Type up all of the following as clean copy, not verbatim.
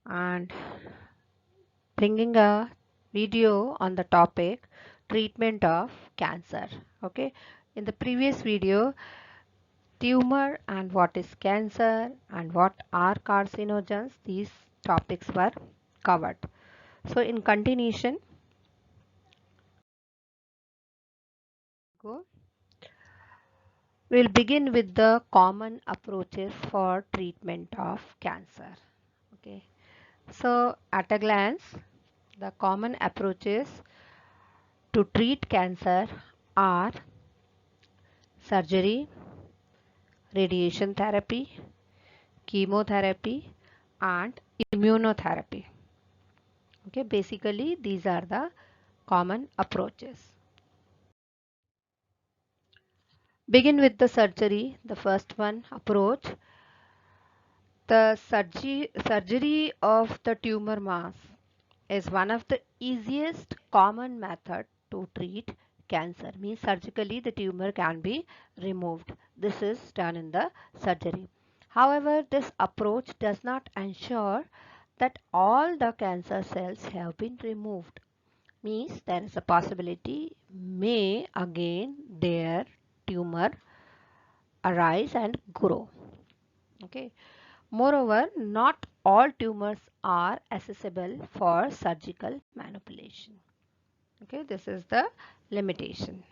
and bringing a video on the topic treatment of cancer. Okay, in the previous video, tumor and what is cancer and what are carcinogens, these topics were covered. So in continuation, we'll begin with the common approaches for treatment of cancer. Okay, so at a glance, the common approaches to treat cancer are surgery, radiation therapy, chemotherapy, and immunotherapy. Okay, basically these are the common approaches. Begin with the surgery, the first one approach. The surgery of the tumor mass is one of the easiest common method to treat cancer. Means surgically the tumor can be removed. This is done in the surgery. However, this approach does not ensure that all the cancer cells have been removed. Means there is a possibility may again their tumor arise and grow. Okay. Moreover, not all tumors are accessible for surgical manipulation. Okay, this is the limitation.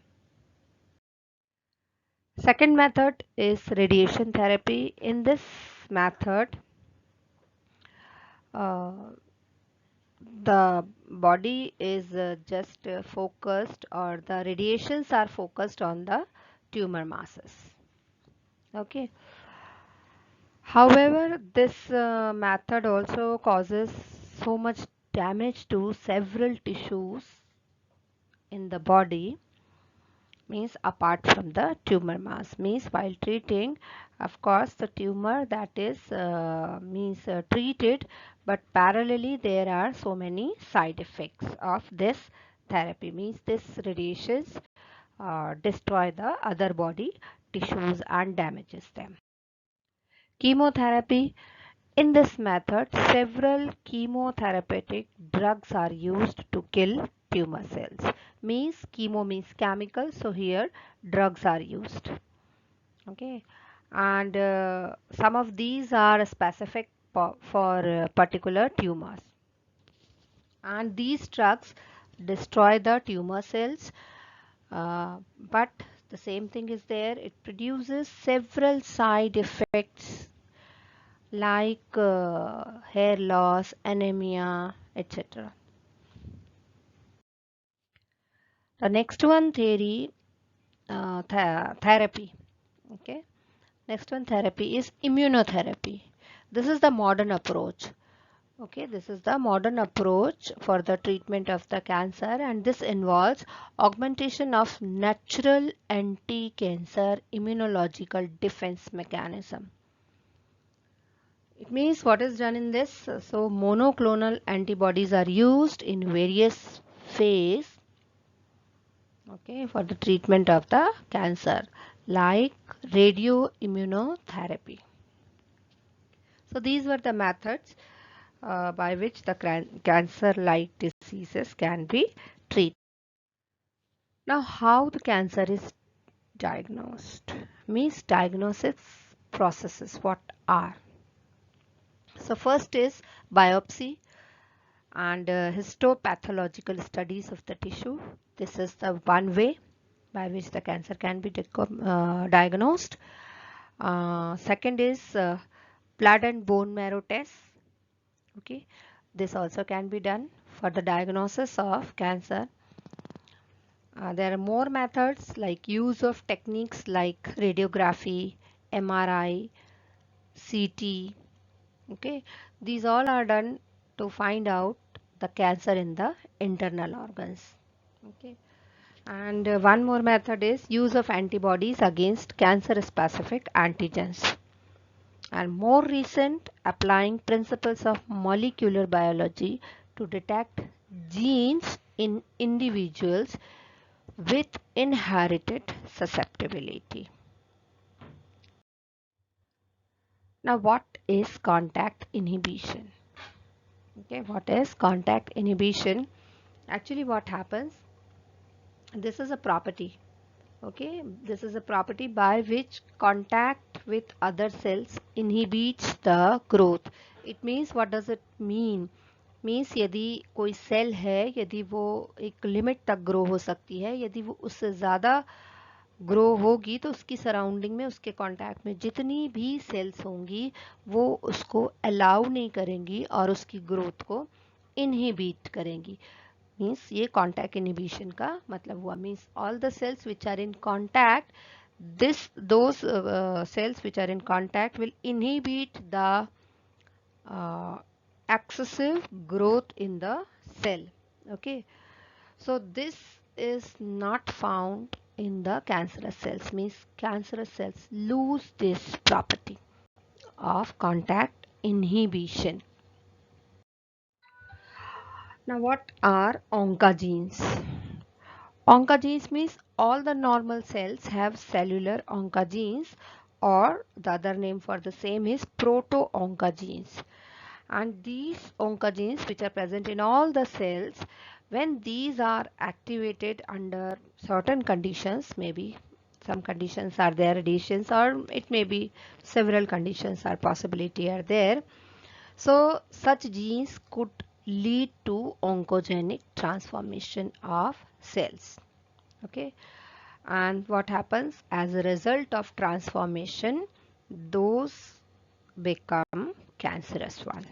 Second method is radiation therapy. In this method, uh, the body is just focused, or the radiations are focused on the tumor masses. Okay. However, this method also causes so much damage to several tissues in the body, means apart from the tumor mass. Means while treating, of course the tumor that is treated, but parallelly there are so many side effects of this therapy. Means this radiations destroy the other body tissues and damages them. Chemotherapy. In this method, several chemotherapeutic drugs are used to kill tumor cells. Means chemo means chemical, so here drugs are used. Okay, and some of these are specific for particular tumors, and these drugs destroy the tumor cells, but the same thing is there. It produces several side effects like hair loss, anemia, etc. The next one theory, therapy. Okay. Next one therapy is immunotherapy. This is the modern approach. Okay, this is the modern approach for the treatment of the cancer, and this involves augmentation of natural anti-cancer immunological defense mechanism. It means what is done in this? So monoclonal antibodies are used in various phase, okay, for the treatment of the cancer, like radioimmunotherapy. So these were the methods by which the cancer-like diseases can be treated. Now, how the cancer is diagnosed? Means diagnosis processes what are. So first is biopsy and histopathological studies of the tissue. This is the one way by which the cancer can be diagnosed. Second is blood and bone marrow tests. Okay, this also can be done for the diagnosis of cancer. There are more methods like use of techniques like radiography, MRI, CT. Okay, these all are done to find out the cancer in the internal organs. Okay, and one more method is use of antibodies against cancer specific antigens, and more recent applying principles of molecular biology to detect genes in individuals with inherited susceptibility. Now, what is contact inhibition? Okay, what is contact inhibition? Actually, what happens? This is a property. Okay, this is a property by which contact with other cells inhibits the growth. It means, what does it mean? Means यदि कोई cell है, यदि वो एक limit तक grow हो सकती है, यदि वो उससे ज़्यादा ग्रो होगी तो उसकी सराउंडिंग में, उसके कांटेक्ट में जितनी भी सेल्स होंगी वो उसको अलाउ नहीं करेंगी और उसकी ग्रोथ को इनहिबिट करेंगी. मीन्स ये कांटेक्ट इनहिबिशन का मतलब हुआ. Means all the cells which are in contact, this those cells which are in contact will inhibit the uh, excessive growth in the cell. Okay, so this is not found in the cancerous cells. Means cancerous cells lose this property of contact inhibition. Now, what are oncogenes? Oncogenes means all the normal cells have cellular oncogenes, or the other name for the same is proto-oncogenes. And these oncogenes, which are present in all the cells, when these are activated under certain conditions, maybe some conditions are there, additions, or it may be several conditions or possibility are there, so such genes could lead to oncogenic transformation of cells. Okay, and what happens as a result of transformation, those become cancerous one.